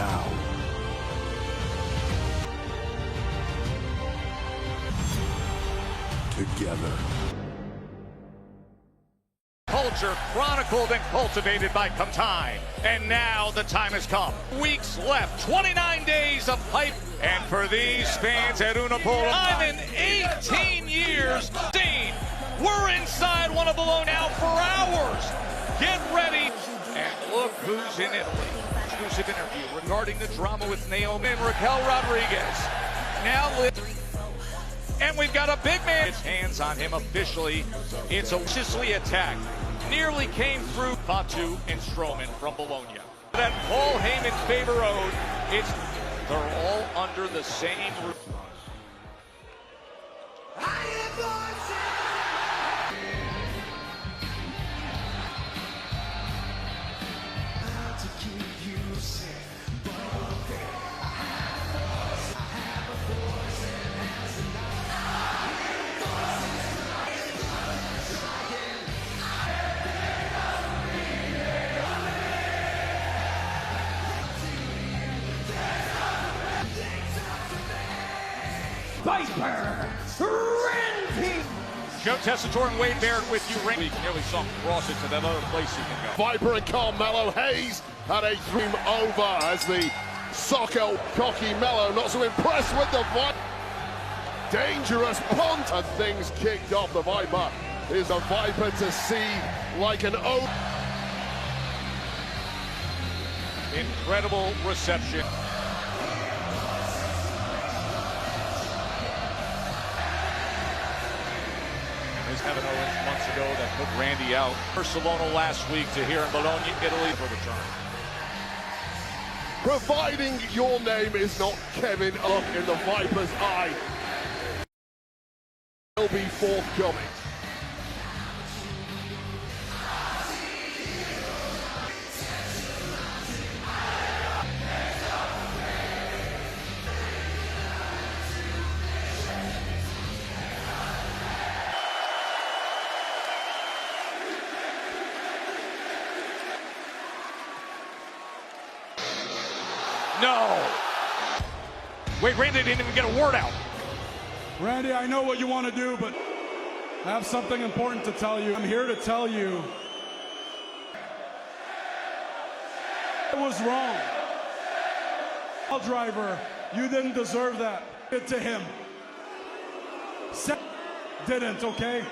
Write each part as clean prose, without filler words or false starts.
now. Together. Culture chronicled and cultivated by Come. And now the time has come. Weeks left, 29 days of hype. And for these fans at Unipolo, I'm in 18 years. Dean, we're inside one of below now for hours. Get ready. And look who's in Italy. Exclusive interview regarding the drama with Naomi and Raquel Rodriguez. Now and we've got a big man. His hands on him officially. It's viciously attacked. Nearly came through Fatu and Strowman from Bologna. That Paul Heyman favor owed. They're all under the same roof. Viper Rampage. Joe Tessitore and Wade Barrett with you. He nearly saw him cross it to that other place he can go. Viper and Carmelo Hayes had a dream over as the Socko cocky Mello not so impressed with the Viper. Dangerous punt and things kicked off. The Viper is a Viper to see like an O. Incredible reception. Kevin Owens months ago that put Randy out. Barcelona last week to here in Bologna, Italy for the turn. Providing your name is not Kevin up in the Viper's eye, will be forthcoming. No. Wait, Randy didn't even get a word out. Randy, I know what you want to do, but I have something important to tell you. I'm here to tell you it was wrong. Driver, you didn't deserve that. It to him. Seth didn't, okay?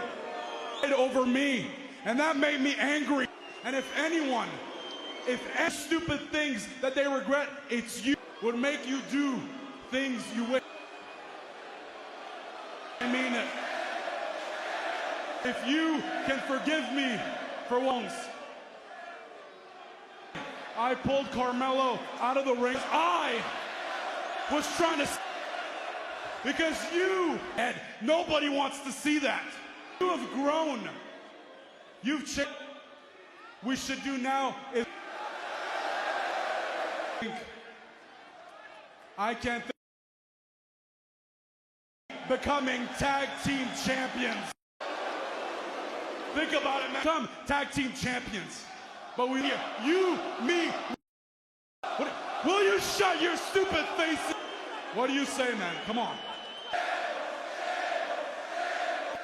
It over me, and that made me angry. And if anyone, if any stupid things that they regret, it's you, would make you do things you wish. I mean it. If you can forgive me for once, I pulled Carmelo out of the ring. I was trying to, because you, Ed, nobody wants to see that. You have grown. You've changed. We should do now is I can't think becoming tag team champions. Think about it, man. Become tag team champions. But we here, you, me. Will you shut your stupid face? What do you say, man? Come on.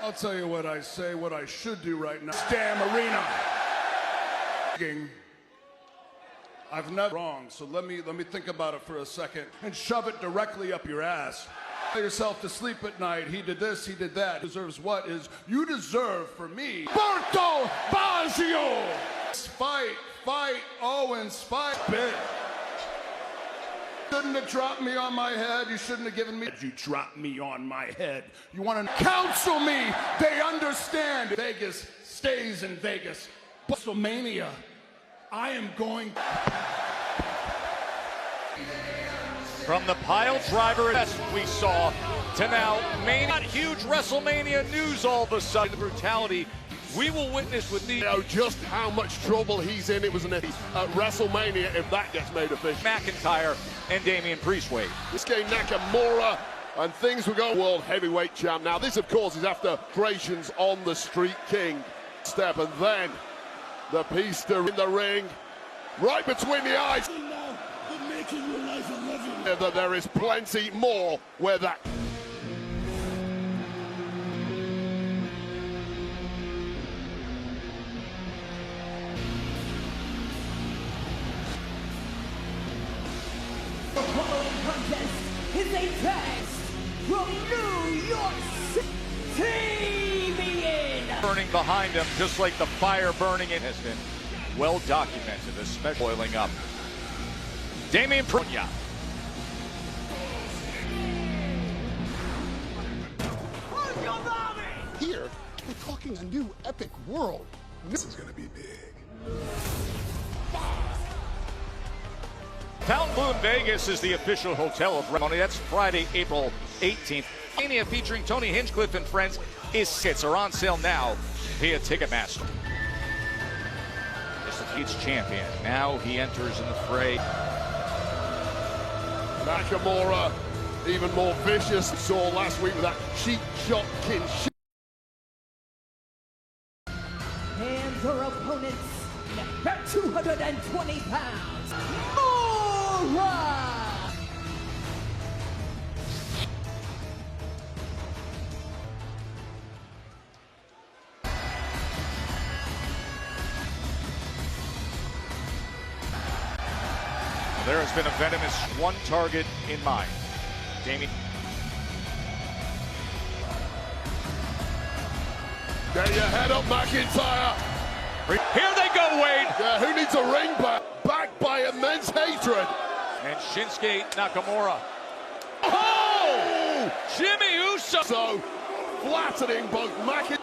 I'll tell you what I say, what I should do right now. Damn arena. I've never wrong, so let me think about it for a second and shove it directly up your ass. Put yourself to sleep at night. He did this, he did that. Deserves what is you deserve for me. Berto Baggio! Fight, Owens, fight. Bit. Shouldn't have dropped me on my head. You shouldn't have given me. You dropped me on my head. You want to counsel me? They understand. Vegas stays in Vegas. WrestleMania. I am going. From the pile driver we saw to now not huge WrestleMania news all of a sudden. The brutality we will witness with the. You know just how much trouble he's in. It was at WrestleMania if that gets made official. McIntyre and Damian Priest Wade. Shinsuke Nakamura and things will go. World heavyweight champ. Now this of course is after creations on the Street King step, and then the Pista in the ring, right between the eyes. making your life a living. That there is plenty more where that. The following contest is a test from New York City. Burning behind him, just like the fire burning. It has been well documented, especially boiling up. Damian Prunya. Here, we're talking a new epic world. This is gonna be big. Fountain Blue in Vegas is the official hotel of Ceremony. That's Friday, April 18th. Mania featuring Tony Hinchcliffe and friends tickets are on sale now via Ticketmaster. This is Heat's champion. Now he enters in the fray. Nakamura, even more vicious. We saw last week with that cheap shot kin. And your opponents at 220 pounds, Mora! There has been a venomous one target in mind. Damian. Get your head up, McIntyre. Here they go, Wade. Yeah, who needs a ring back? Backed by immense hatred. And Shinsuke Nakamura. Oh! Jimmy Uso. So flattening both McIntyre.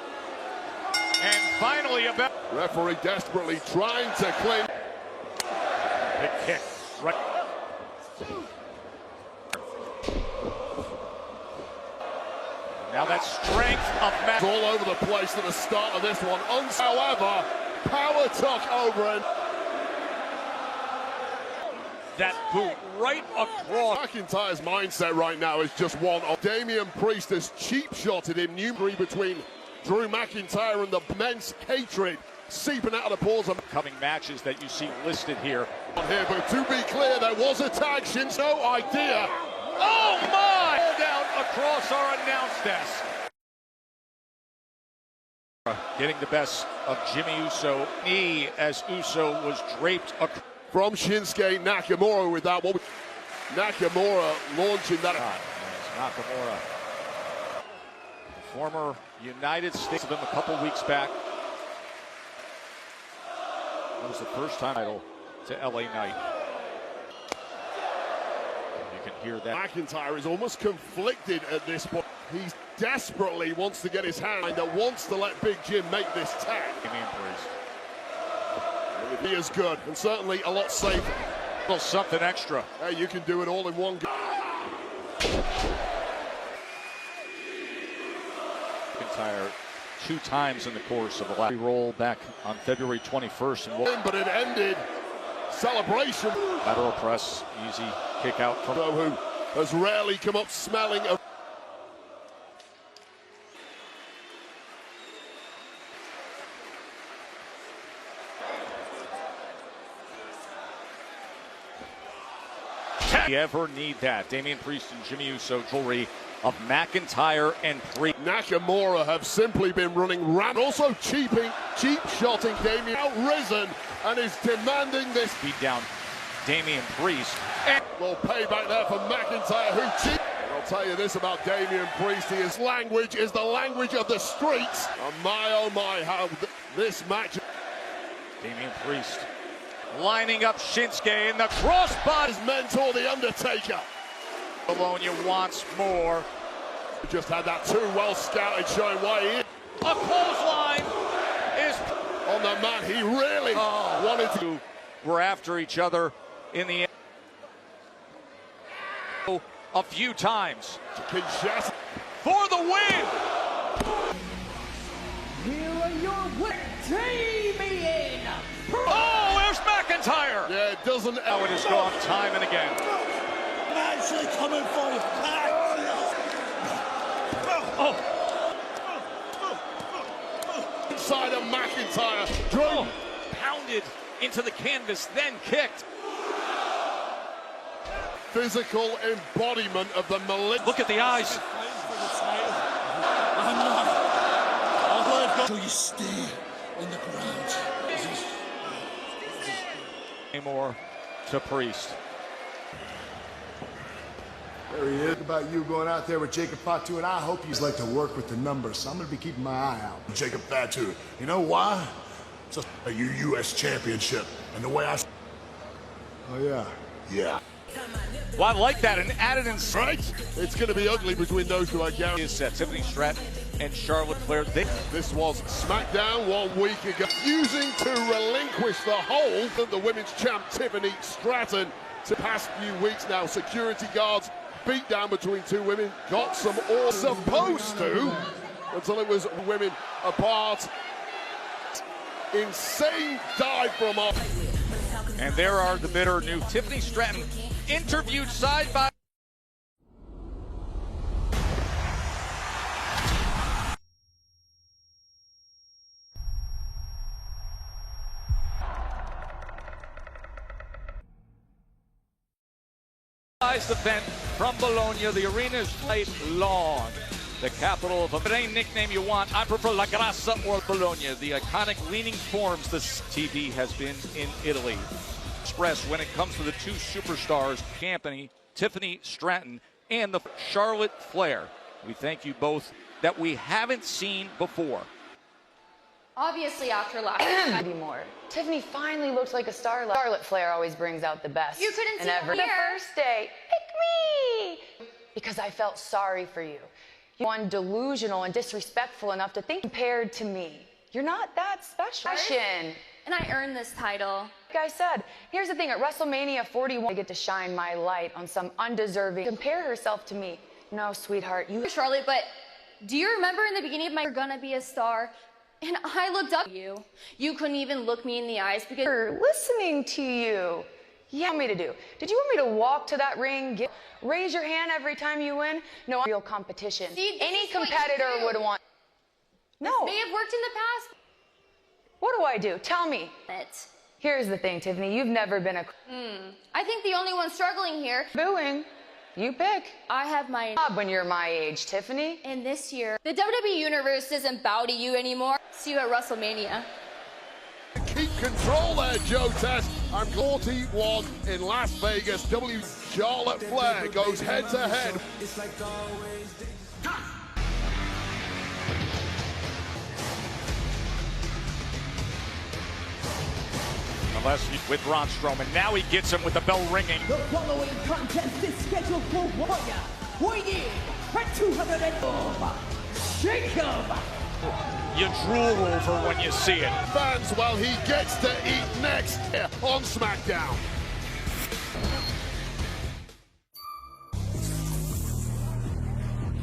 And finally about. Referee desperately trying to claim. Big kick. Right. Now that strength of Matt. All over the place at the start of this one. However, power tuck over and That boot right across. McIntyre's mindset right now is just one of Damian Priest has cheap shotted him. Numerally between Drew McIntyre and the immense hatred seeping out of the pores of Coming matches that you see listed here. here. But to be clear, there was a tag. Shin's no idea. Oh my! Down across our announce desk. Getting the best of Jimmy Uso. Knee as Uso was draped across. From Shinsuke Nakamura with that one. Nakamura launching that. Nakamura. The former United States of him a couple weeks back. That was the first time title to LA Knight. You can hear that. McIntyre is almost conflicted at this point. He desperately wants to get his hand that wants to let Big Jim make this tag. Damian Priest. He is good and certainly a lot safer. A little something extra. Hey, you can do it all in one go. McIntyre 2 times in the course of the last roll back on February 21st. And But it ended celebration. lateral press, easy kick out from Who has rarely come up smelling of. You ever need that. Damian Priest and Jimmy Uso jewelry of McIntyre and Priest. Nakamura have simply been running ram. Also cheap shotting Damian outrisen and is demanding this. Beat down Damian Priest. And Well, payback there for McIntyre who cheap. I'll tell you this about Damian Priest. His language is the language of the streets. And my oh my, how this match. Damian Priest lining up Shinsuke in the crossbody. His mentor, The Undertaker. Bologna wants more. Just had that too well scouted showing why he is. A clothesline is On the mat, he really wanted to. We're after each other in the end. A few times Kinshasa. for the win. Here are your winners, Damian Priest. Oh, there's McIntyre. Yeah, it doesn't. Now it has gone time and again. I'm actually coming for you. Inside of McIntyre. Drew. Pounded into the canvas, then kicked. physical embodiment of the malignant. Look at the eyes. So you stay in the ground. More to Priest. There he is. About you going out there with Jacob Fatu, and I hope you like to work with the numbers, so I'm going to be keeping my eye out. Jacob Fatu. You know why? It's a U.S. championship. And the way I... Oh, yeah. Yeah. Well, I like that, and added in Right? It's going to be ugly between those two, I guarantee. is Tiffany Stratton and Charlotte Flair. This was SmackDown 1 week ago. Using to relinquish the hold of the women's champ Tiffany Stratton. The past few weeks now, security guards beat down between two women. Got some all supposed to, until it was women apart. Insane dive from off. And there are the bitter new Tiffany Stratton interviewed side by event from Bologna. The arena is quite long. The capital of any nickname you want. I prefer La Grassa or Bologna. The iconic leaning forms. This TV has been in Italy. Express when it comes to the two superstars, Company, Tiffany Stratton, and the Charlotte Flair. We thank you both that we haven't seen before. Obviously, after last Anymore. Tiffany finally looks like a star. Charlotte Flair always brings out the best. You couldn't see the here. first day, pick me! Because I felt sorry for you. You're one delusional and disrespectful enough to think compared to me. You're not that special. and I earned this title. Like I said, here's the thing, at WrestleMania 41, I get to shine my light on some undeserving. Compare herself to me. No, sweetheart, you... Charlotte, but do you remember in the beginning of my You're Gonna Be a Star? And I looked up at you. You couldn't even look me in the eyes because... Listening to you. Yeah, what me to do? Did you want me to walk to that ring, raise your hand every time you win? No, real competition. See, any competitor would want... No. May have worked in the past. What do I do? Tell me. Here's the thing, Tiffany. You've never been a... I think the only one struggling here... Booing. You pick. I have my... job when you're my age, Tiffany. And this year, the WWE Universe doesn't bow to you anymore. See you at WrestleMania. Keep control there, Joe Test. I'm 41 in Las Vegas. Charlotte Flair goes head to head. Unless with Braun Strowman. Now he gets him with the bell ringing. The following contest is scheduled for Warrior. Weighing at 212, Jacob. You drool over when you see it. Fans, well, he gets to eat next here on SmackDown.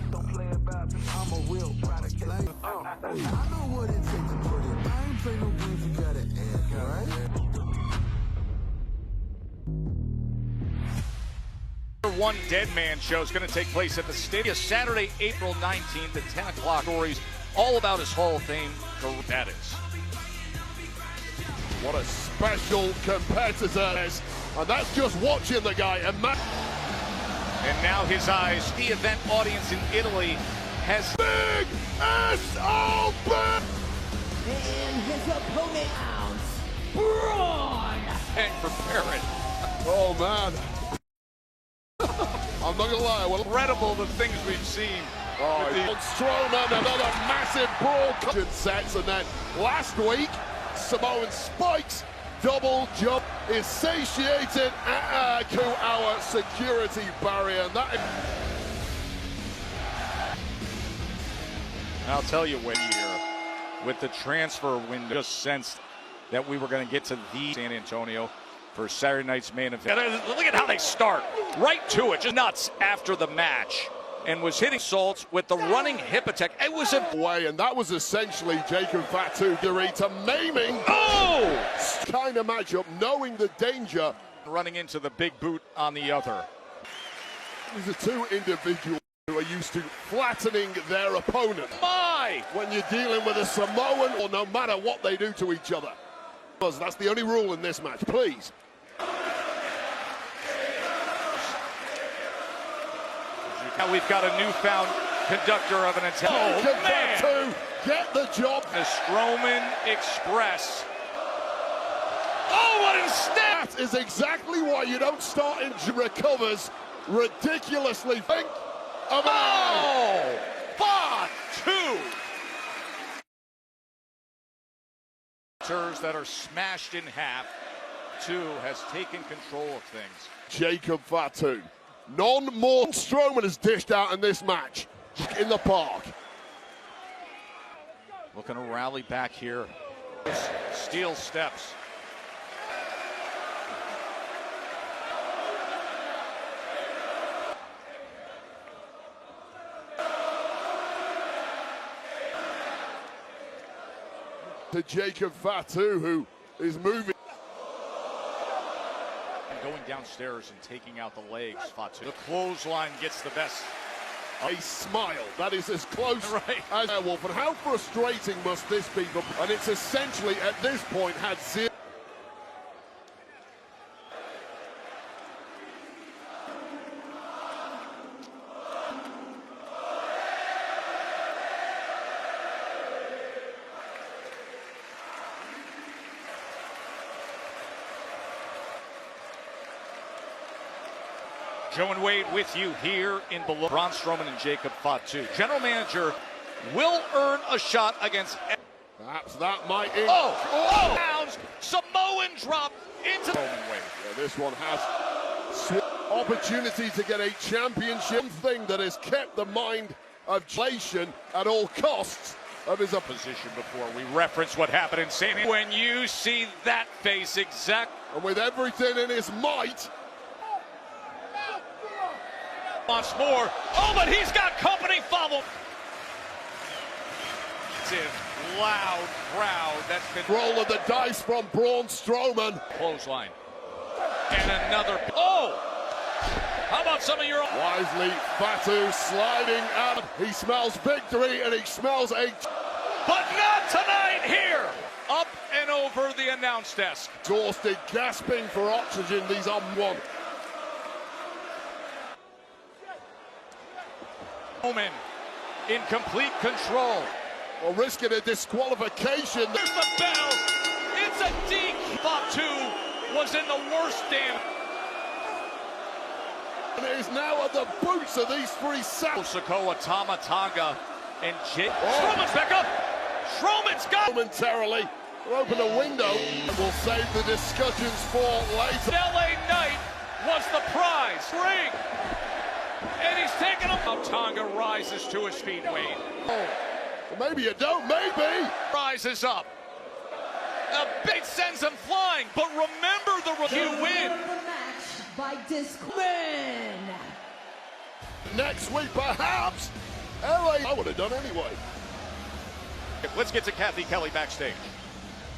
Don't play about it. I'm a real product. I know what it takes to put it. I ain't play no games, you gotta end, alright? One Dead Man show is going to take place at the stadium Saturday, April 19th at 10 o'clock. Stories all about his Hall of Fame career. That is. What a special competitor is. And that's just watching the guy. And now his eyes, the event audience in Italy has Big S.O.B. And his opponent, Braun. and prepare it. Oh, man. I'm not gonna lie. Well, Incredible the things we've seen. Strowman, another massive brawl sets, and then last week, Samoan Spikes double jump is satiated to our security barrier. And that I'll tell you when here, with the transfer window, just sensed that we were going to get to the San Antonio for Saturday night's main event. Look at how they start. Right to it. Just nuts after the match. And was hitting Salts with the running hip attack. It was a way, and that was essentially Jacob Fatu to maiming. Oh! Kind of matchup, knowing the danger. Running into the big boot on the other. These are two individuals who are used to flattening their opponent. My! When you're dealing with a Samoan, or no matter what they do to each other. Because that's the only rule in this match, please. Now we've got a newfound conductor of an attack. Oh, man! Get the job. The Strowman Express. Oh, what instead? That is exactly why you don't start in recovers ridiculously. Think of it. Fatu. That are smashed in half. Two has taken control of things. Jacob Fatu. None more Strowman has dished out in this match. In the park. Looking to rally back here. Steel steps. To Jacob Fatu, who is moving. Going downstairs and taking out the legs, Fatu. The clothesline gets the best. A smile that is as close as Airwolf. And how frustrating must this be? And it's essentially at this point had zero. Joe and Wade with you here in below. Braun Strowman and Jacob Fatu. General manager will earn a shot against. Perhaps that might. Pounds. Samoan drop into Roman Wade. Yeah, this one has opportunity to get a championship. Thing that has kept the mind of Jason at all costs of his opposition before. We reference what happened in San Diego. When you see that face and with everything in his might. Wants more. Oh, but he's got company follow. It's a loud crowd. That's been roll of the dice from Braun Strowman. Clothesline. And another. Oh! How about some of your own? Wisely, Fatu sliding out. He smells victory and he smells a. But not tonight here. Up and over the announce desk. Exhausted, gasping for oxygen. These are one. Roman in complete control. Well, risking a disqualification. There's the bell. It's a DQ. Fatu was in the worst damage. And it is now at the boots of these three Sikoa, Tama Tonga, and Jake. Strowman's back up. Strowman's got momentarily. We'll open a window and we'll save the discussions for later. LA Knight was the prize. Ring. And he's taking him. Now Tonga rises to his feet, Wade. Oh, well, maybe you don't, maybe. Rises up. The bait sends him flying, but remember the review win. The match by disqualification. Next week, perhaps, LA. I would have done anyway. Let's get to Kathy Kelly backstage.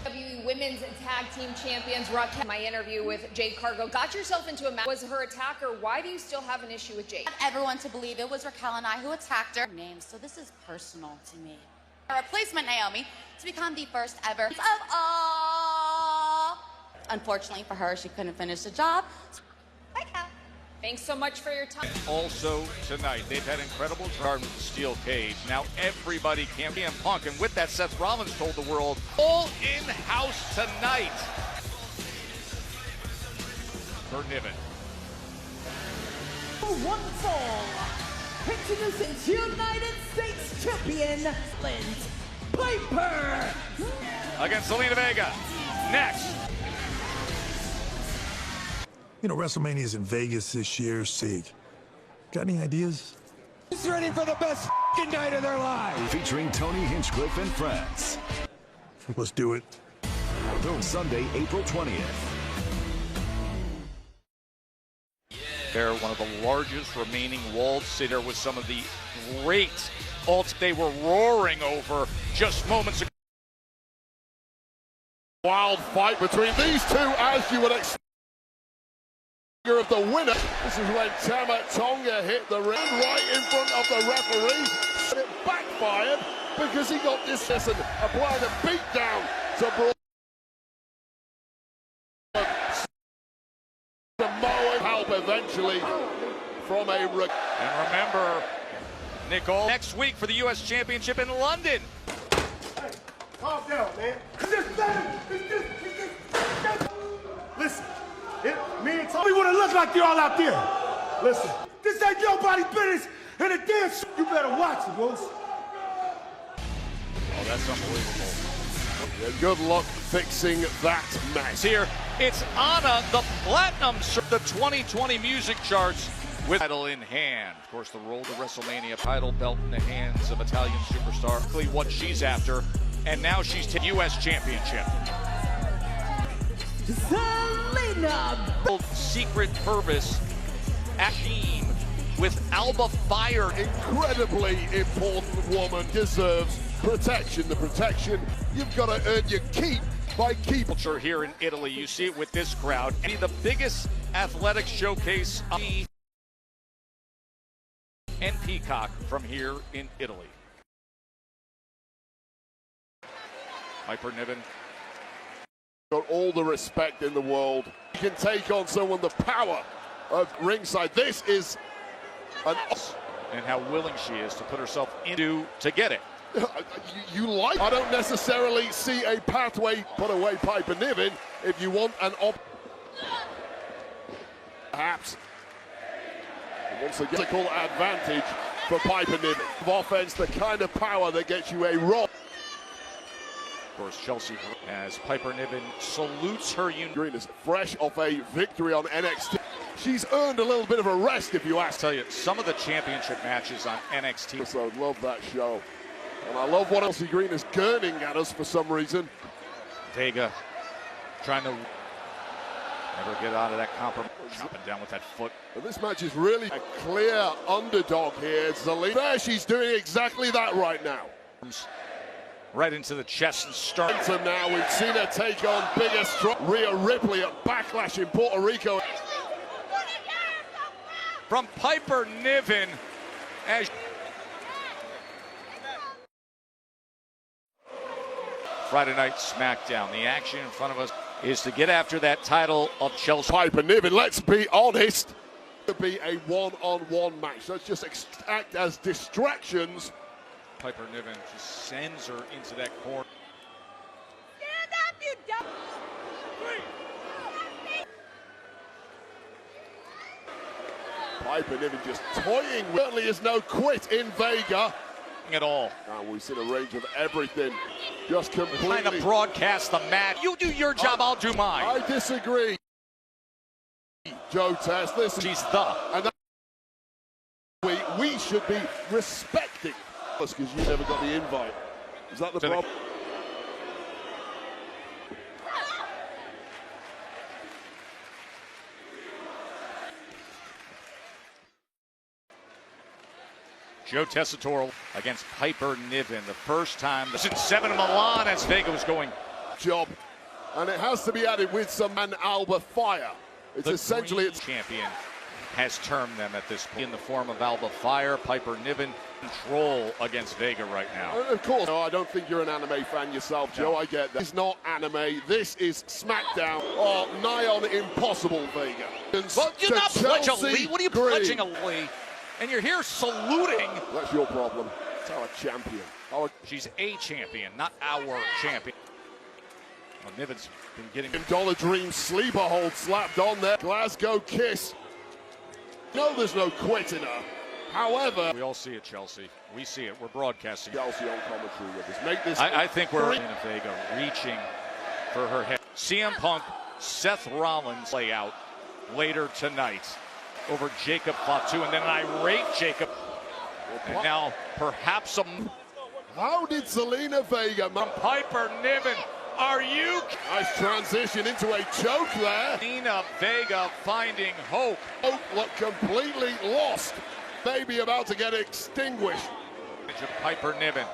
WWE Women's Tag Team Champions Raquel. My interview with Jade Cargill. Got yourself into a match. Was her attacker. Why do you still have an issue with Jade? I want everyone to believe it was Raquel and I who attacked her. So this is personal to me. Our replacement Naomi to become the first ever of all. Unfortunately for her, she couldn't finish the job. Bye, Cal. Thanks so much for your time. Also tonight, they've had incredible guard with the steel cage. Now everybody can be in Punk, and with that, Seth Rollins told the world, all in-house tonight. For Niven. One fall. Introducing United States Champion, Lind Piper. Against Zelina Vega. Next. You know, WrestleMania's in Vegas this year, Sig. Got any ideas? Who's ready for the best night of their lives? Featuring Tony Hinchcliffe and friends. Let's do it. Sunday, April 20th. They're one of the largest remaining walled cities. There was some of the great alts they were roaring over just moments ago. Wild fight between these two, as you would expect. Of the winner. This is when Tama Tonga hit the ring right in front of the referee. And it backfired because he got this and applied a beat down to Braun. Samoa help eventually from a... And remember, Nicole, next week for the U.S. Championship in London. Hey, calm down, man. Listen, me and Tommy would have looked like y'all out there. Listen, this ain't nobody's business, and the damn shit, you better watch it, Wolves. Oh, that's unbelievable. Yeah, good luck fixing that mess. Here, it's Anna, the Platinum, the 2020 music charts with title in hand. Of course, the road to WrestleMania, title belt in the hands of Italian superstar, what she's after, and now she's to U.S. Championship. Zelina. Secret Purvis, Ashim with Alba Fire. Incredibly important woman, deserves protection. The protection you've got to earn your keep by keeping. Here in Italy, you see it with this crowd. The biggest athletic showcase and Peacock from here in Italy. Piper Niven. Got all the respect in the world. You can take on someone the power of ringside. This is an... And how willing she is to put herself into to get it. You like... I don't necessarily see a pathway put away Piper Niven if you want an perhaps. Once again, physical advantage for Piper Niven. Offense, the kind of power that gets you a roll. Of course, Chelsea, as Piper Niven salutes her Green is fresh off a victory on NXT. She's earned a little bit of a rest, if you ask. I'll tell you, some of the championship matches on NXT. So I love that show. And I love what Chelsea Green is gurning at us for some reason. Vega trying to never get out of that compromise. Chopping down with that foot. And this match is really a clear underdog here. Zelina. There, she's doing exactly that right now. Right into the chest and start. So now we've seen her take on biggest Rhea Ripley at Backlash in Puerto Rico. From Piper Niven as Friday Night SmackDown. The action in front of us is to get after that title of Chelsea. Piper Niven, let's be honest, to be a one-on-one match. Let's just act as distractions. Piper Niven just sends her into that corner. Stand up, you dumb. Piper Niven just toying. Certainly is no quit in Vega. At all. Now we've seen a range of everything. Just completely. Trying to broadcast the match. You do your job, I'll do mine. I disagree. Joe Test, listen. She's the. And we should be respecting. Because you never got the invite. Is that the problem? Joe Tessitore against Piper Niven. The first time. This is 7 in Milan as Vega was going. Job. And it has to be added with some Alba Fire. It's essentially its champion has termed them at this point in the form of Alba Fire. Piper Niven control against Vega right now. Of course. No, I don't think you're an anime fan yourself, Joe. I get that. It's not anime. This is SmackDown. Oh, nigh on impossible, Vega. Well, you're not pledging a lead. What are you Green. pledging a lead? And you're here saluting. That's your problem. It's our champion. She's a champion, not our champion. Well, Niven's been getting Dollar Dream sleeper hold slapped on there. Glasgow kiss. No, there's no quit in her. However, we all see it, Chelsea. We see it. We're broadcasting. Chelsea on commentary with us. Make this. I think we're in a Vega reaching for her head. CM Punk, Seth Rollins play out later tonight over Jacob Fatu, and then an irate Jacob. And now perhaps a. How did Zelina Vega? From Piper Niven. Are you? Nice transition into a choke there. Zelina Vega finding hope. Hope looked completely lost. Maybe about to get extinguished. Piper Niven.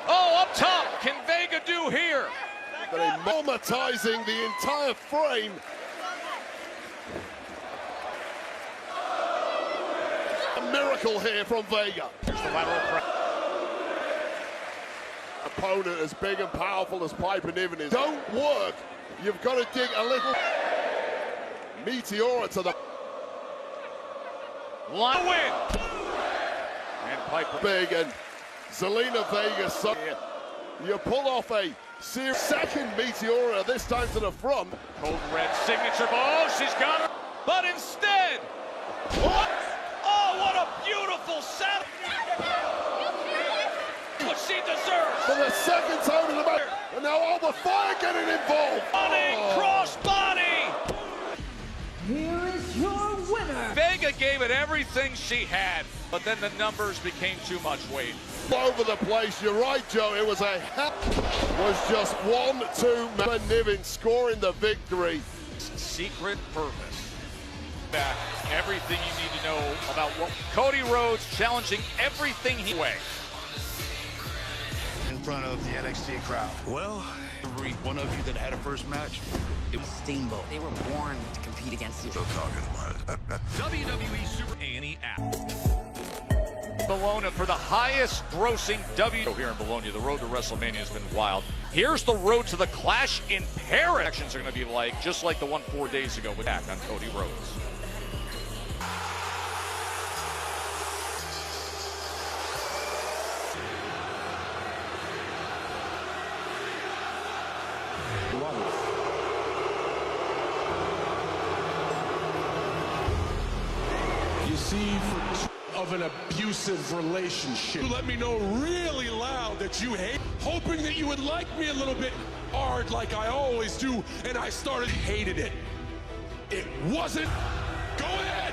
Oh, up top. Can Vega do here? They're traumatizing the entire frame. A miracle here from Vega. Here's the lateral press. Opponent as big and powerful as Piper Niven is. Don't work. You've got to dig a little. Meteora to the. Line win. And Piper. Big and Zelina Vega. You pull off a second Meteora, this time to the front. Code Red signature ball. She's got her. But instead. What? Oh, what a beautiful set. What she deserves. For the second time in the match. And now all the fire getting involved. Running crossbody. Here is your winner. Vega gave it everything she had, but then the numbers became too much weight. Over the place, you're right, Joe. It was just 1-2. Niven scoring the victory. Secret purpose. Back everything you need to know about what Cody Rhodes challenging everything he way. In front of the NXT crowd. Well, Every one of you that had a first match, it was Steamboat. They were born to compete against each still talking about it. WWE Super A&E app. Bologna for the highest grossing here in Bologna. The road to WrestleMania has been wild. Here's the road to the Clash in Paris. Actions are going to be like, just like the one 4 days ago with back on Cody Rhodes. You see, of an abusive relationship. You let me know really loud that you hate, hoping that you would like me a little bit hard like I always do, and I hated it. It wasn't. Go ahead.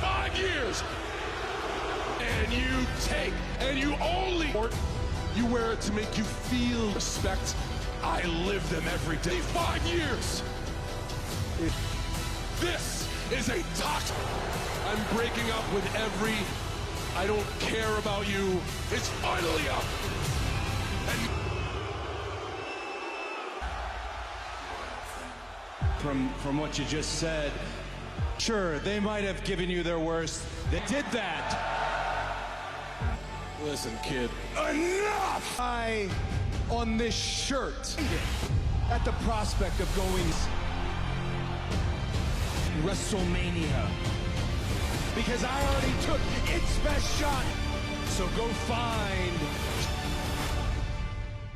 5 years. And you take, and you only, you wear it to make you feel respect. I live them every day. 5 years. This is a toxic. I'm breaking up with every, I don't care about you. It's finally up. And From what you just said, sure, they might have given you their worst. They did that. listen, kid. Enough! On this shirt at the prospect of going WrestleMania. Because I already took its best shot. So go find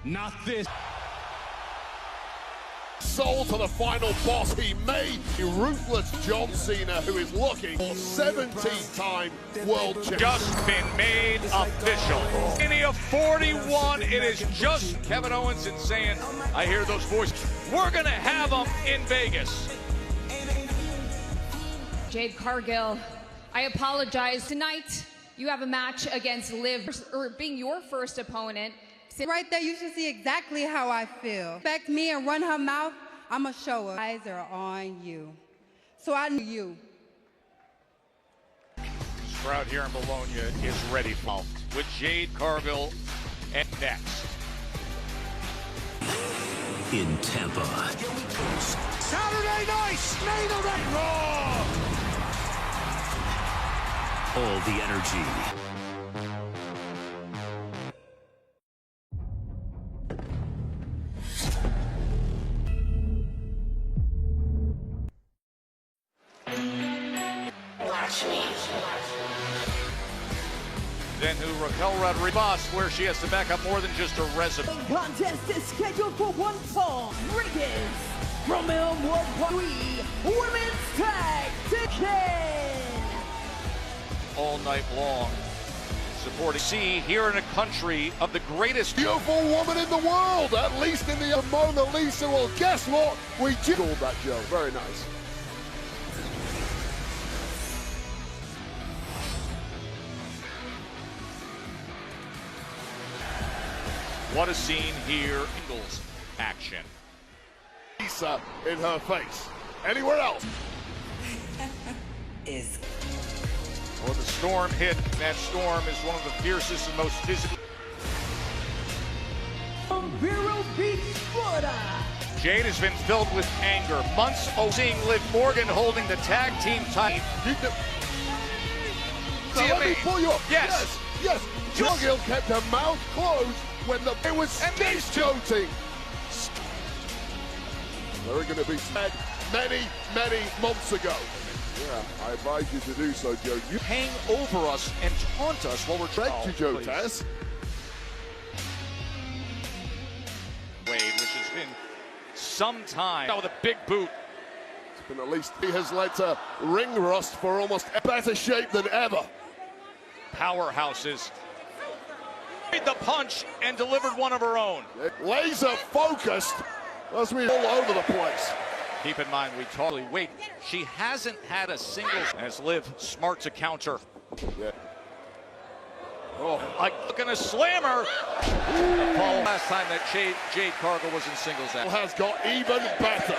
not this. Sold to the final boss he made, ruthless John Cena, who is looking for 17-time world champion. Just been made official. Mania 41, it is just Kevin Owens saying, I hear those voices. We're gonna have them in Vegas. Jade Cargill, I apologize. Tonight, you have a match against Liv, or being your first opponent. Right there, you should see exactly how I feel. Expect me and run her mouth, I'ma show her. Eyes are on you. So I knew you. This crowd here in Bologna is ready for with Jade Cargill and next. In Tampa. Saturday night, main event Raw! All the energy. Then who Raquel Rodriguez, where she has to back up more than just a resume. The contest is scheduled for one fall. Rodriguez from M1.3 Women's Tag Division. All night long. Supporting C here in a country of the greatest beautiful woman in the world, at least in the Mona Lisa. Well, guess what? We jiggled that, Joe. Very nice. What a scene here. Ingles action. Lisa in her face. Anywhere else? Well, the storm hit. That storm is one of the fiercest and most physical. From Vero Beach, Florida. Jade has been filled with anger. Months of seeing Liv Morgan holding the tag team title. Let me pull you up. Yes. Yes. Cargill kept her mouth closed when it was scapegoating. They're going to be said many months ago. Yeah, I advise you to do so, Joe. You hang over us and taunt us while we're thank you, Joe Taz. Wade, which has been some time with a big boot. It's been at least he has led to ring rust for almost better shape than ever. Powerhouses. Made the punch and delivered one of her own. Laser focused as we all over the place. Keep in mind, we totally wait. She hasn't had a single as Liv smart to counter. Yeah. Oh, looking a slammer. Last time that Jade Cargill was in singles action. Has got even better.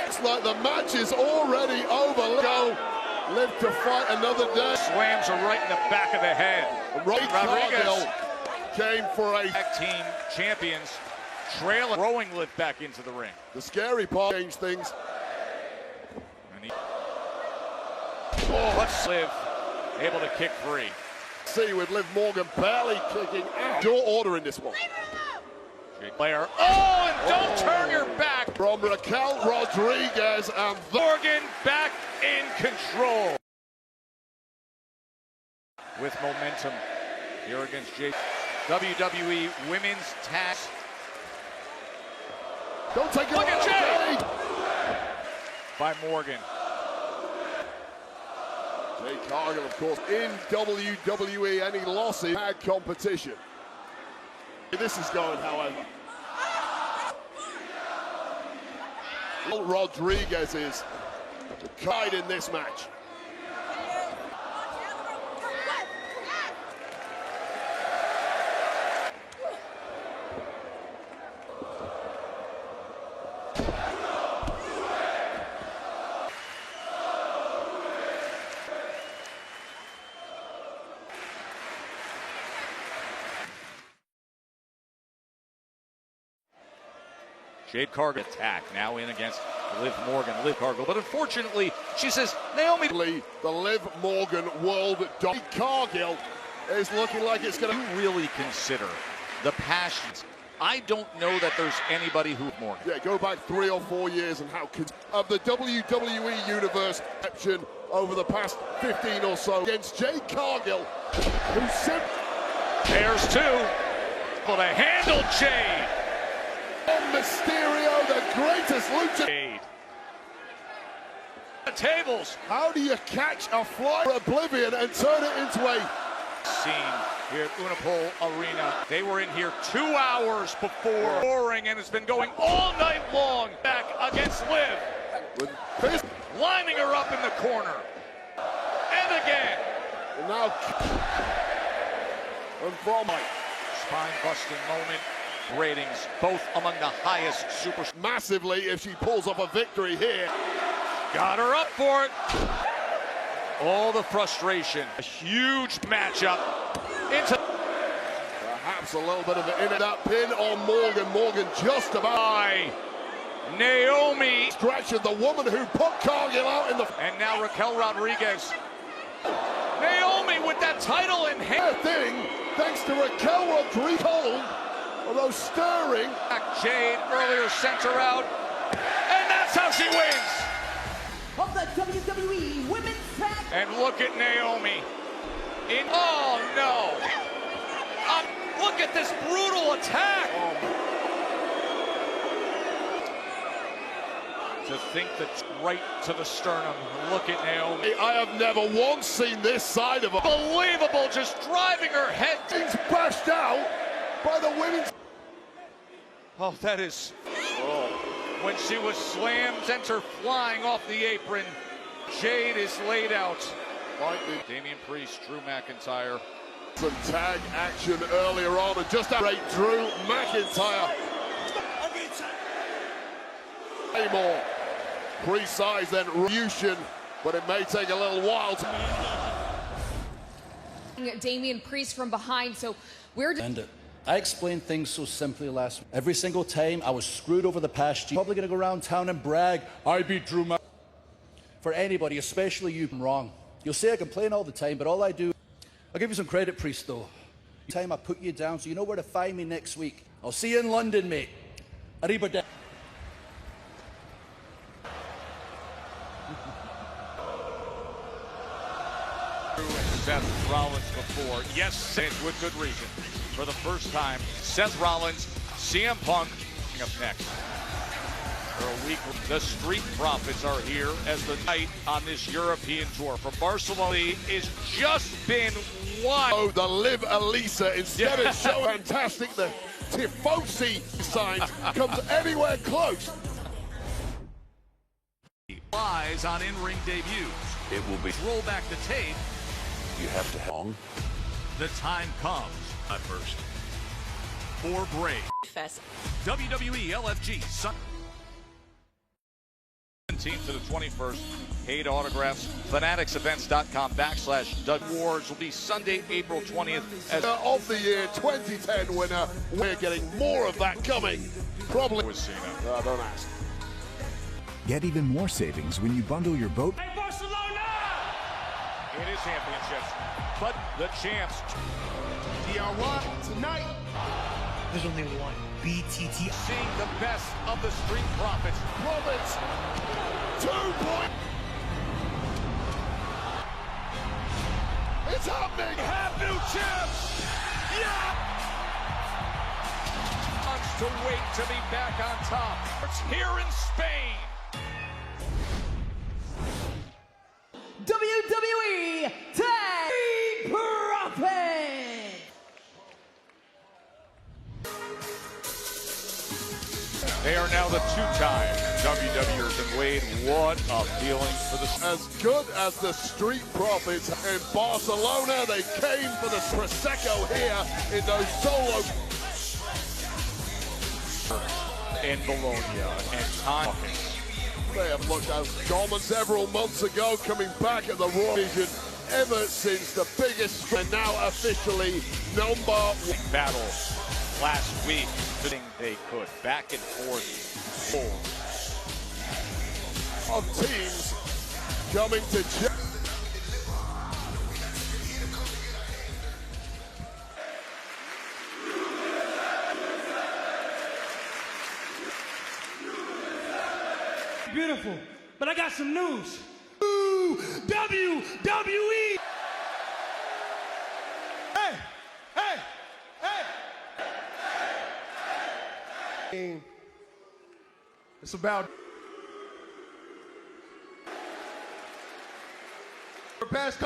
It's like the match is already over. Go, Liv to fight another day. Slams her right in the back of the head. Jade Cargill came for a tag team champions. Trailing, throwing Liv back into the ring. The scary part changed things. Let's Liv able to kick free. See with Liv Morgan barely kicking out. Your order in this one. Player. Oh, and don't turn your back. From Raquel Rodriguez and Morgan back in control. With momentum here against Jade. WWE Women's Tag. Don't take it. Look at Jade. By Morgan. Jade Cargill, of course, in WWE, any losses had competition. This is going, however. Rodriguez is tied in this match. Jade Cargill attack now in against Liv Morgan. Liv Cargill, but unfortunately, she says Naomi. The Liv Morgan World Jade Cargill is looking like it's going to really consider the passions. I don't know that there's anybody who Morgan. Yeah, go back 3 or 4 years and how of the WWE Universe action over the past 15 or so against Jade Cargill, who simply there's two. Able to handle Jade. Mysterio, the greatest lucha. The tables. How do you catch a fly for Oblivion and turn it into a scene here at Unipol Arena? They were in here 2 hours before roaring, and it's been going all night long. Back against Liv. Lining her up in the corner. And again. And now and from spine-busting moment. Ratings both among the highest super massively if she pulls off a victory here. Got her up for it. All the frustration. A huge matchup. Into perhaps a little bit of an in and out pin on Morgan. Morgan just about by Naomi. Stretching the woman who put Cargill out in the and now Raquel Rodriguez. Naomi with that title in hand. Thing thanks to Raquel Rodriguez. Although stirring. Jade earlier sent her out. And that's how she wins. Of the WWE Women's Tag. And look at Naomi. Oh no. Look at this brutal attack. To think that's right to the sternum. Look at Naomi. I have never once seen this side of her. Unbelievable, just driving her head. Things bashed out by the women's. Oh, that is. Oh. When she was slammed, sent her flying off the apron. Jade is laid out. Damian Priest, Drew McIntyre. Some tag action earlier on, and just after Drew McIntyre. Way more precise than Ryushin, but it may take a little while to. Damian Priest from behind, so we're. I explained things so simply last week. Every single time I was screwed over the past year. Probably going to go around town and brag, I beat Drew McIntyre. For anybody, especially you, I'm wrong. You'll say I complain all the time, but all I do, I'll give you some credit, Priest, though. Time I put you down, so you know where to find me next week. I'll see you in London, mate. Arriba. Seth Rollins before. Yes, and with good reason. For the first time, Seth Rollins, CM Punk, up next. For a week, the Street Profits are here as the night on this European tour. From Barcelona, it's just been one. Oh, the Live Elisa, instead of so fantastic, the Tifosi sign comes anywhere close. Lies on in-ring debuts. It will be. Roll back the tape. You have to hang. The time comes. At first. For Brave. Fest. WWE LFG. 17th to the 21st. Paid autographs. FanaticsEvents.com/Doug Wars will be Sunday, April 20th. As Of the year 2010 winner, we're getting more of that coming. Probably with Cena. Don't ask. Get even more savings when you bundle your boat. Hey, Barcelona! It is championships, but the champs. DR1 tonight. There's only one. BTT. Seeing the best of the Street Profits. Roberts, 2 points. It's happening. Have new champs. Yeah. Months to wait to be back on top. It's here in Spain. WWE Tag Profit. They are now the two-time WWers, and Wade, what a feeling for the... As good as the Street Profits in Barcelona, they came for the Prosecco here in those solo... In Bologna and time. They have looked as common several months ago, coming back at the Raw Division ever since the biggest, and now officially #1 battle last week. They could back and forth of teams coming to. Beautiful, but I got some news. Ooh, WWE! Hey, hey, hey! It's about the past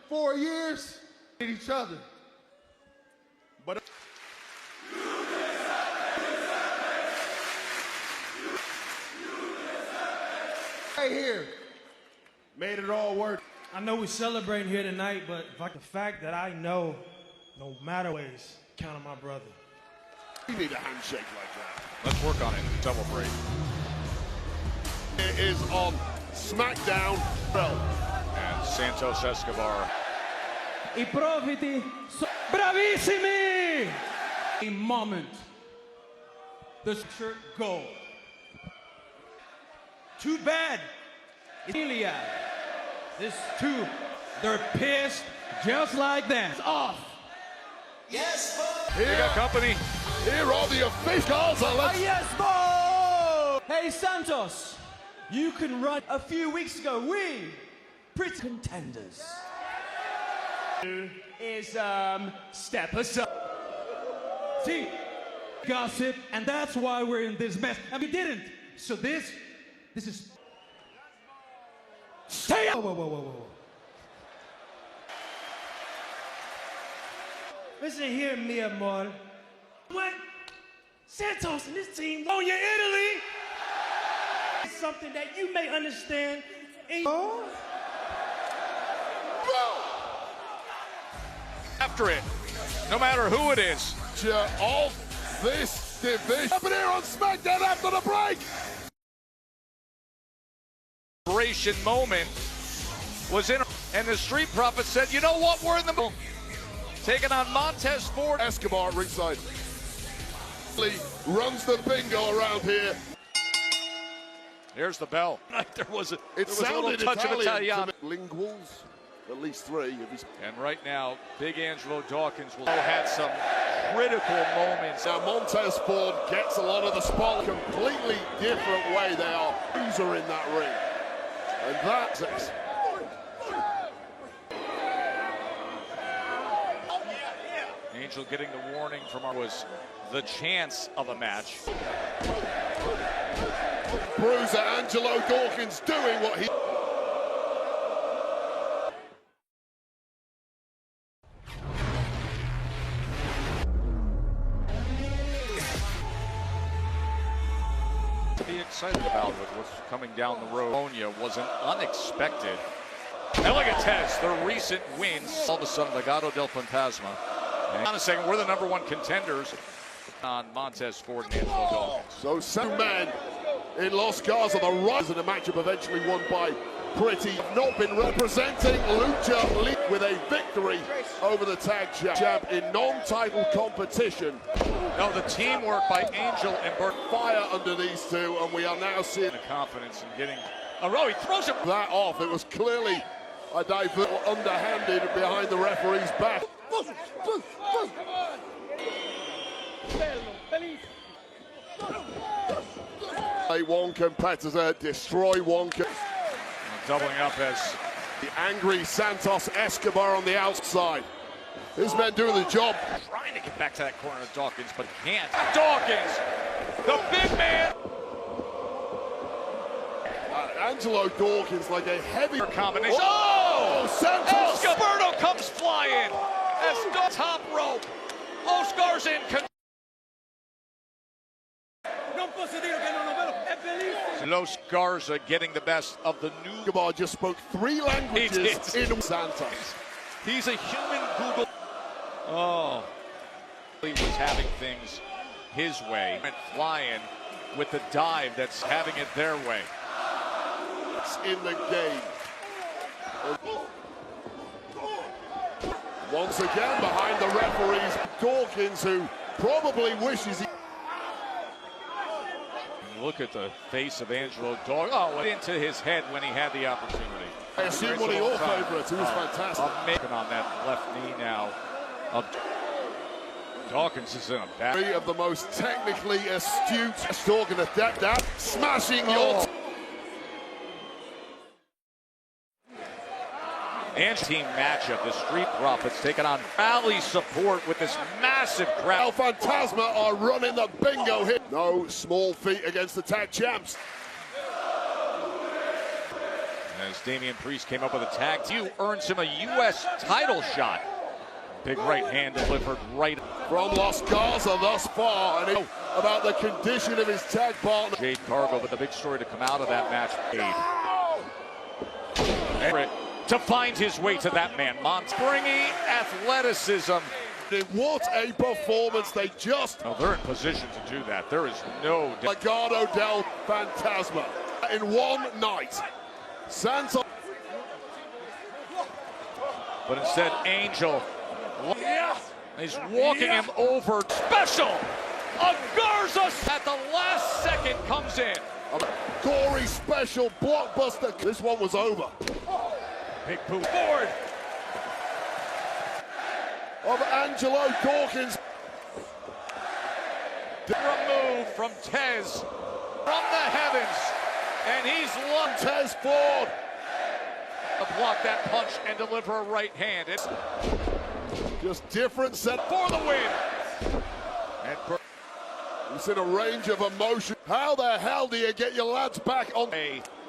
4 years, hit each other. But right here made it all work. I know we're celebrating here tonight, but the fact that I know, no matter ways, count on my brother. You need a handshake like that. Let's work on it. Celebrate. It is on SmackDown. And Santos Escobar. I profiti sono bravissimi! A moment. The shirt gold. Too bad. Ilya. This too. They're pissed just like that. It's off. Yes, We got company. Here are the officials. Yes, boy! Hey, Santos. You can run. A few weeks ago, we, pretty contenders, is, step aside. See, gossip, and that's why we're in this mess. And we didn't. So this is... Stay up! Whoa. Listen here, mi amor. What? Santos and his team, oh, you're Italy! It's something that you may understand in... After it, no matter who it is. Of this division. Up in here on SmackDown after the break. Moment was in, and the Street Profits said, you know what, we're in the middle. Taking on Montez Ford. Escobar at ringside. Runs the bingo around here. There's the bell. There was a little sounded touch of Italiano. Linguals, at least 3. And right now, Big Angelo Dawkins will have some critical moments. Now Montez Ford gets a lot of the spot. Completely different way they are. Who's are in that ring. And that's it. Angel getting the warning from our was the chance of a match. Bruiser Angelo Dawkins doing what he... Be excited about with what's coming down the road. Polonia wasn't unexpected. And look at Tez, the recent wins. All of a sudden, Legado del Fantasma. And on a second, we're the #1 contenders on Montez Ford and Angelo Dawkins. So 7 men in Los Garza, the rise in the matchup eventually won by Pretty. Not been representing Lucha League with a victory over the tag champ in non-title competition. No, the teamwork by Angel and Burt. Fire under these two, and we are now seeing the confidence in getting a row. He throws it that off. It was clearly a divert, underhanded behind the referee's back. One competitor destroy one. Doubling up as the angry Santos Escobar on the outside. His men doing the job. Trying to get back to that corner of Dawkins, but can't. Dawkins, the big man. Angelo Dawkins like a heavy combination. Oh, Santos! Escobardo comes flying. That's the top rope. Los Garza in control. Los Garza getting the best of the new. Escobar just spoke 3 languages in Santos. He's a human Google. Oh, he was having things his way. Went flying with the dive that's having it their way. It's in the game. Once again behind the referees, Dawkins, who probably wishes he... Look at the face of Angelo Dawkins. Oh, into his head when he had the opportunity. I assume one of your favorites. He was fantastic. I'm making on that left knee now. Dawkins is in a bad... 3 of the most technically astute. Dawkins adept at smashing your... And team matchup, the Street Profits taking on Rally support with this massive crowd. El Fantasma are running the bingo hit. No small feat against the tag champs. As Damian Priest came up with a tag, you earns him a U.S. title shot. Big right hand delivered right from Los Garza thus far. And about the condition of his tag partner. Jade Cargo, but the big story to come out of that match. To find his way to that man. Springy athleticism. What a performance. They just... Oh, they're in position to do that. There is no... Legado del Fantasma in one night. Santos. But instead, Angel... He's walking him over. Special! A Garza at the last second comes in. A gory special blockbuster. This one was over. Big boot forward of Angelo Dawkins. Removed from Tez from the heavens, and he's lumped Tez Ford to block that punch and deliver a right hand. It's just different set for the win. And he's in a range of emotion. How the hell do you get your lads back on?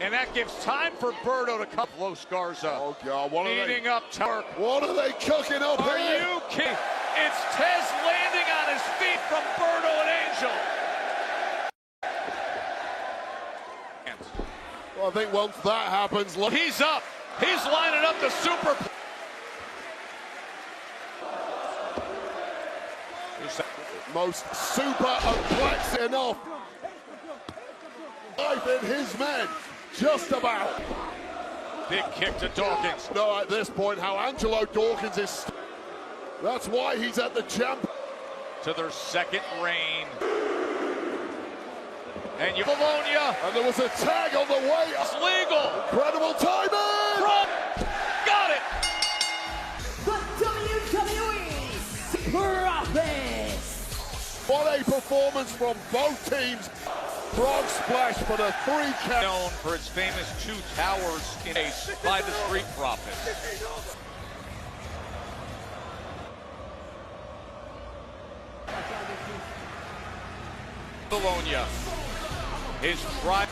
And that gives time for Berto to come. Los Garza. Oh, God. What are eating up Turk. What are they cooking up here? Are you kidding? It's Tez landing on his feet from Berto and Angel. Well, I think once that happens... He's up. He's lining up the super... Most super complex enough. Life in his men, just about. Big kick to Dawkins. No, at this point, how Angelo Dawkins is. That's why he's at the champ. To their second reign. And you Polonia. And there was a tag on the way. It's legal. Incredible timing. Got it. The WWE Profits. What a performance from both teams. Frog splash for the 3 count. Known for its famous 2 towers in a by the Street Profits. Bologna. His drive.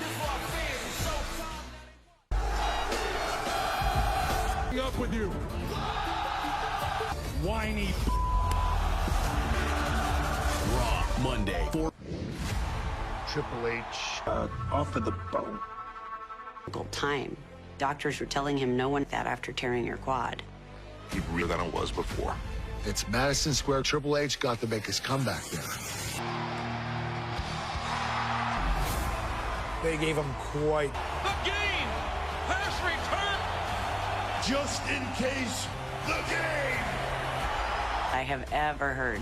Up with you. Whiny. Raw Monday. Triple H off of the boat. Time. Doctors were telling him no one that after tearing your quad. He's realer than it was before. It's Madison Square. Triple H got to make his comeback there. They gave him quite. The game has returned. Just in case, the game. I have ever heard.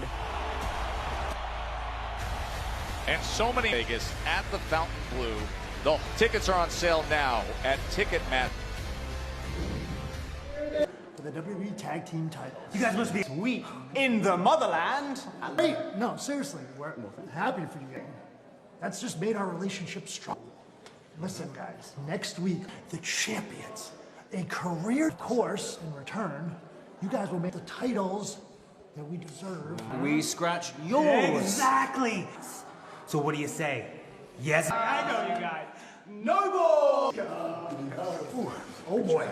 And so many Vegas at the Fontainebleau. The tickets are on sale now at Ticketmaster. For the WWE Tag Team title. You guys must be sweet in the motherland. Hey, no, seriously, we're happy for you guys. That's just made our relationship strong. Listen, guys, next week, the champions, a career course in return, you guys will make the titles that we deserve. We scratch yours. Exactly. So what do you say? Yes. I know you guys. No more. Oh boy.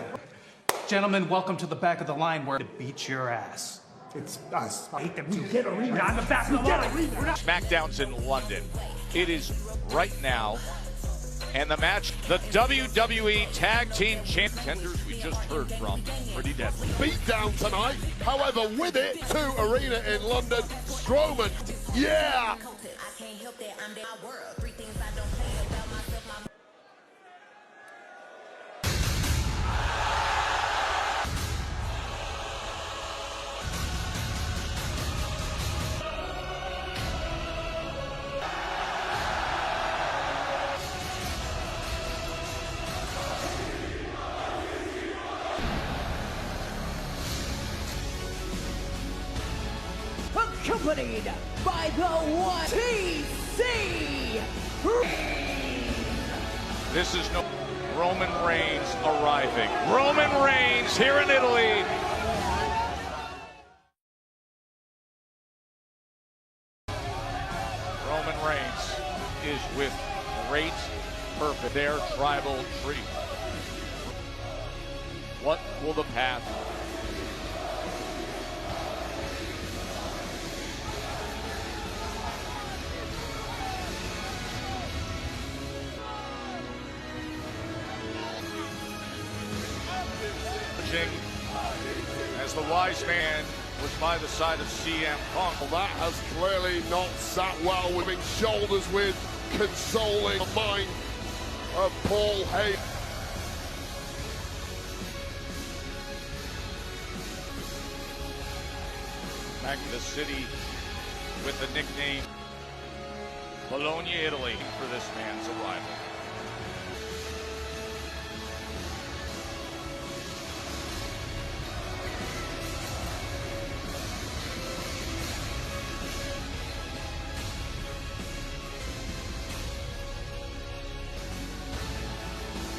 Gentlemen, welcome to the back of the line where to beat your ass. It's us. I hate them We too. get a rematch. We're on the back of the line. SmackDown's in London. It is right now. And the match, the WWE Tag Team Contenders we just heard from, pretty deadly. Beat down tonight, however, with it to Arena in London. Strowman, yeah! Accompanied by the one TC. This is no Roman Reigns arriving. Roman Reigns here in Italy. Roman Reigns is with great purpose. Their tribal tree. What will the path? As the wise man was by the side of CM Punk. Well, that has clearly not sat well with him. Shoulders with consoling the mind of Paul Heyman. Back to the city with the nickname Bologna, Italy for this man's arrival.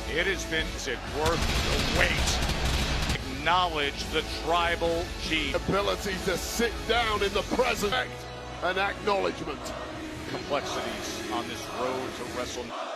It has been worth the wait. Acknowledge the tribal chief. Ability to sit down in the present and acknowledgement. Complexities on this road to WrestleMania.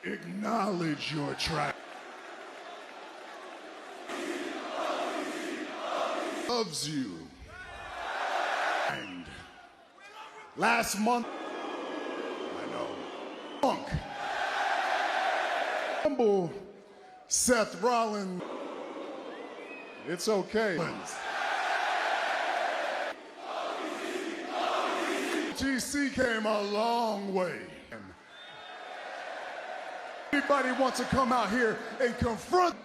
Acknowledge your tribe. Loves you. And last month, I know, Punk, Rumble, Seth Rollins. It's okay. GC came a long way. Anybody wants to come out here and confront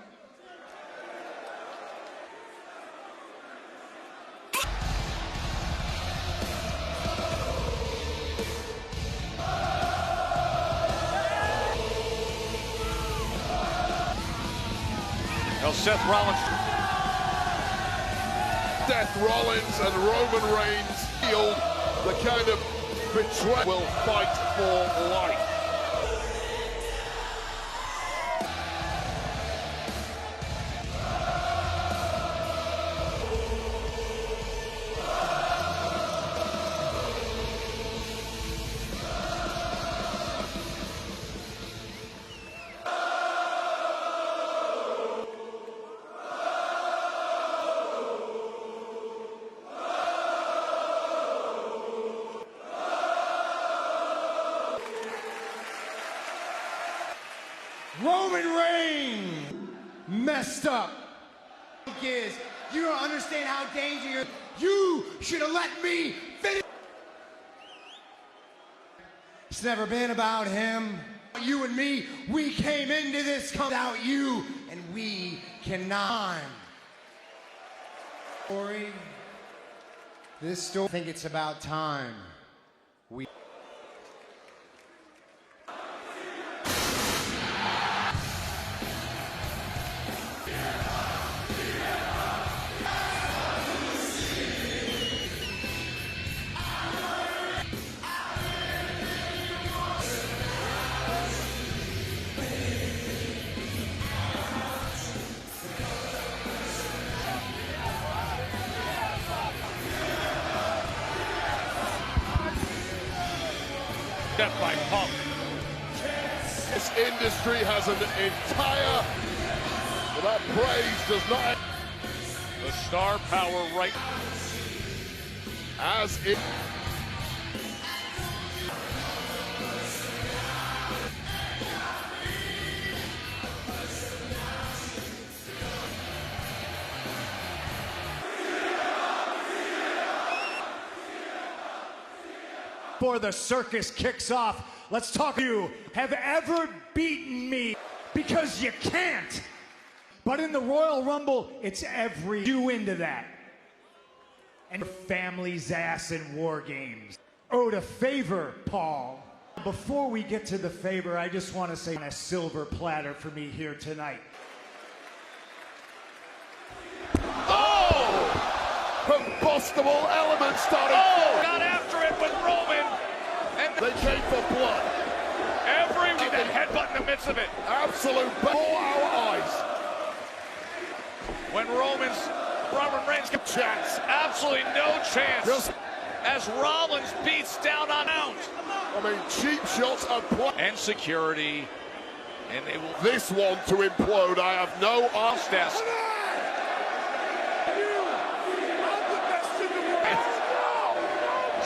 Well, Seth Rollins and Roman Reigns feel the kind of betrayal will fight for life. Roman Reigns messed up. Is you don't understand how dangerous. You should have let me finish. It's never been about him. You and me, we came into this without you, and we cannot. Story. This story. I think it's about time. Step by Punk. This industry has an entire, but that praise does not. The star power right As it. Before the circus kicks off, let's talk. You have ever beaten me because you can't. But in the Royal Rumble, it's every you into that. And your family's ass in War Games. Owed a favor, Paul. Before we get to the favor, I just want to say on a silver platter for me here tonight. Combustible element starting. Oh, got after it with Roman. And they came for blood. Every that headbutt in the midst of it. Absolute before our eyes. When Roman Reigns gets chance. Absolutely no chance. Just as Rollins beats down on out. I mean, cheap shots are and security. And they will this one to implode. I have no desk.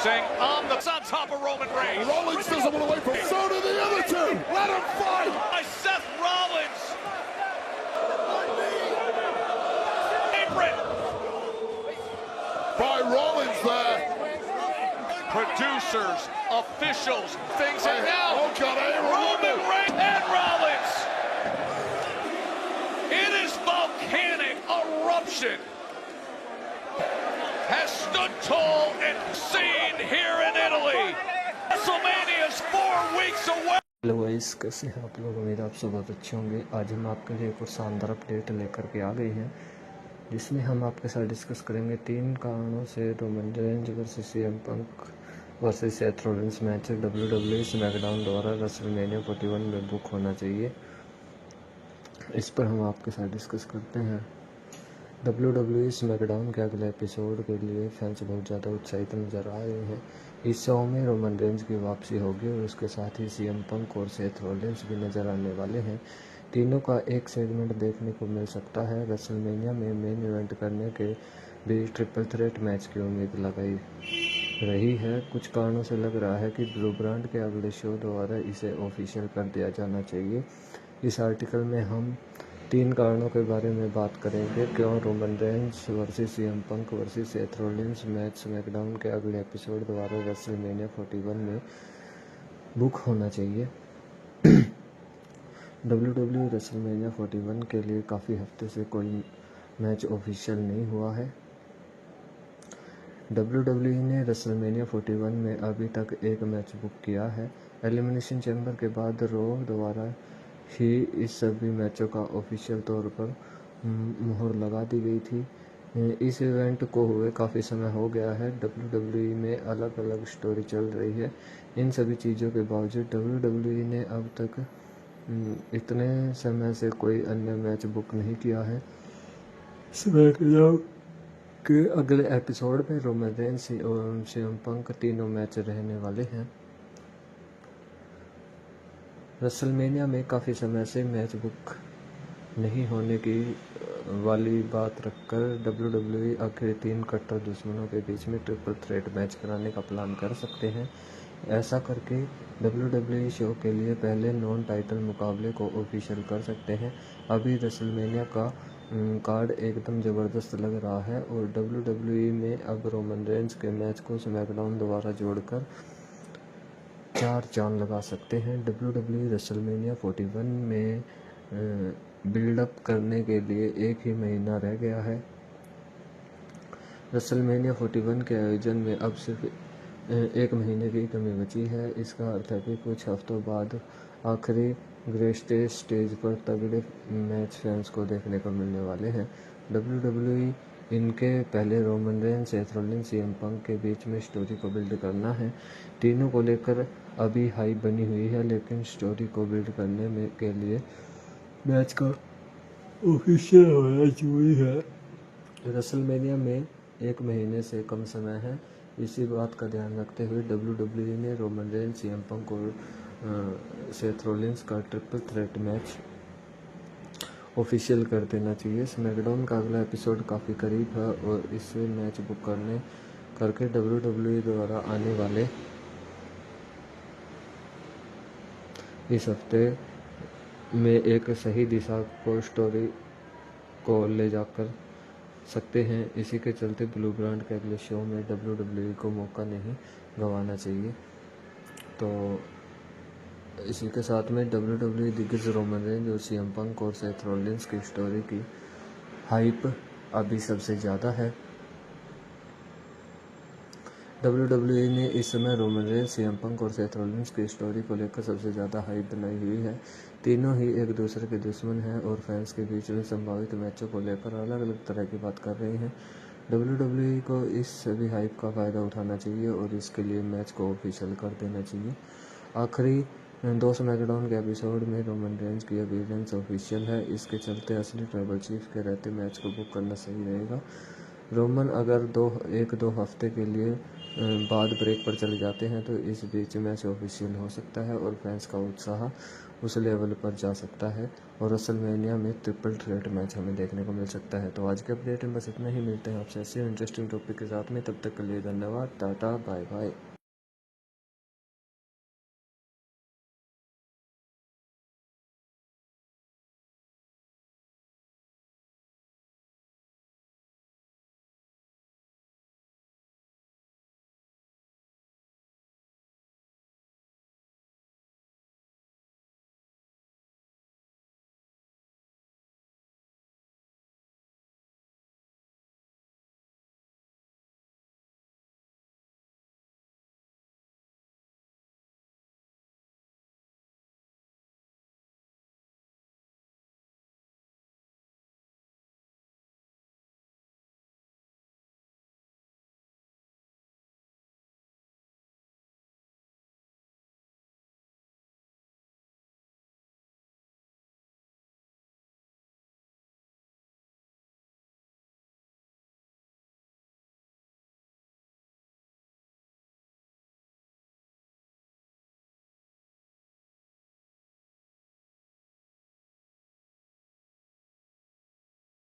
Saying on top of Roman Reigns. Rollins doesn't want to wait for. So do the other two. Let them fight. By Seth Rollins. Apron. By Rollins there. Producers, officials, things are now. Oh God, Roman Reigns and Rollins. It is volcanic eruption. Has stood tall and seen here in Italy. WrestleMania is 4 weeks away. Hello guys, कैसे हैं आप लोग? उम्मीद आप सब बहुत अच्छे होंगे। आज हम आपके लिए एक शानदार अपडेट लेकर के आ गए हैं, जिसमें हम आपके साथ डिस्कस करेंगे 3 कारणों से Roman Reigns versus CM Punk versus Seth Rollins match WWE SmackDown द्वारा रेसलमेनिया 41 में बुक होना चाहिए। इस पर हम आपके साथ डिस्कस करते हैं। WWE स्मैकडाउन के अगले एपिसोड के लिए फैंस बहुत ज़्यादा उत्साहित नजर आ रहे हैं। इस शो में रोमन रेंज की वापसी होगी और उसके साथ ही सीएम पंक और सेथ रॉलिंस भी नजर आने वाले हैं। तीनों का एक सेगमेंट देखने को मिल सकता है। रेसलमेनिया में मेन इवेंट करने के भी ट्रिपल थ्रेट मैच की उम्मीद लगाई रही है। कुछ कारणों से लग रहा है कि ब्लू ब्रांड के अगले शो द्वारा इसे ऑफिशियल कर दिया जाना चाहिए। इस आर्टिकल में हम 3 कारणों के बारे में बात करेंगे। क्यों Roman Reigns versus CM Punk versus Seth Rollins match SmackDown के अगले एपिसोड द्वारा रेसलमेनिया 41 में बुक होना चाहिए। WWE रेसलमेनिया 41 के लिए काफ़ी हफ्ते से कोई मैच ऑफिशियल नहीं हुआ है। WWE ने रेसलमेनिया 41 में अभी तक एक मैच बुक किया है। एलिमिनेशन चैम्बर के बाद रो द्वारा ही इस सभी मैचों का ऑफिशियल तौर पर मुहर लगा दी गई थी। इस इवेंट को हुए काफ़ी समय हो गया है। WWE में अलग अलग स्टोरी चल रही है। इन सभी चीज़ों के बावजूद WWE ने अब तक इतने समय से कोई अन्य मैच बुक नहीं किया है। स्मैकडाउन के अगले एपिसोड में रोमन रेंस और सीएम पंक तीनों मैच रहने वाले हैं। रेसलमेनिया में काफ़ी समय से मैच बुक नहीं होने की वाली बात रखकर WWE आखिर 3 कट्टर दुश्मनों के बीच में ट्रिपल थ्रेट मैच कराने का प्लान कर सकते हैं। ऐसा करके WWE शो के लिए पहले नॉन टाइटल मुकाबले को ऑफिशियल कर सकते हैं। अभी रेसलमेनिया का कार्ड एकदम ज़बरदस्त लग रहा है और WWE में अब रोमन रेंस के मैच को स्मैकडाउन द्वारा जोड़कर 4 चांद लगा सकते हैं। WWE रेसलमेनिया 41 में बिल्डअप करने के लिए 1 ही महीना रह गया है। रेसलमेनिया 41 के आयोजन में अब सिर्फ 1 महीने की कमी बची है। इसका अर्थ है कि कुछ हफ्तों बाद आखिरी ग्रेटेस्ट स्टेज पर तगड़े मैच फैंस को देखने को मिलने वाले हैं। WWE इनके पहले Roman Reigns, Seth Rollins, CM Punk के बीच में स्टोरी को बिल्ड करना है। तीनों को लेकर अभी हाइप बनी हुई है, लेकिन स्टोरी को बिल्ड करने में के लिए मैच का ऑफिशियल होना जरूरी है। रेसलमेनिया में 1 महीने से कम समय है। इसी बात का ध्यान रखते हुए WWE ने रोमन रेंस, सीएम पंक और सेथ रॉलिंस का ट्रिपल थ्रेट मैच ऑफिशियल कर देना चाहिए। स्मैकडाउन का अगला एपिसोड काफ़ी करीब है और इससे मैच बुक करके WWE द्वारा आने वाले इस हफ्ते में एक सही दिशा को स्टोरी को ले जाकर सकते हैं। इसी के चलते ब्लू ब्रांड के अगले शो में WWE को मौका नहीं गंवाना चाहिए। तो इसी के साथ में WWE दिग्गज रोमन रेंस और सीएम पंक और सेथ रॉलिंस की स्टोरी की हाइप अभी सबसे ज़्यादा है। WWE ने इस समय रोमन रेंस, सीएम पंक और सेथ रॉलिंस की स्टोरी को लेकर सबसे ज़्यादा हाइप बनाई हुई है। तीनों ही एक दूसरे के दुश्मन हैं और फैंस के बीच में संभावित मैचों को लेकर अलग अलग तरह की बात कर रहे हैं। WWE को इस सभी हाइप का फ़ायदा उठाना चाहिए और इसके लिए मैच को ऑफिशियल कर देना चाहिए। आखिरी 2 स्मैकडाउन के एपिसोड में रोमन रेंस की अपीयरेंस ऑफिशियल है। इसके चलते असली ट्राइबल चीफ के रहते मैच को बुक करना सही रहेगा। रोमन अगर 1-2 हफ्ते के लिए बाद ब्रेक पर चले जाते हैं तो इस बीच मैच ऑफिशियल हो सकता है और फैंस का उत्साह उस लेवल पर जा सकता है और रेसलमेनिया में ट्रिपल थ्रेट मैच हमें देखने को मिल सकता है। तो आज के अपडेट में बस इतना ही। मिलते हैं आपसे ऐसे इंटरेस्टिंग टॉपिक के साथ में। तब तक के लिए धन्यवाद। Tata bye bye.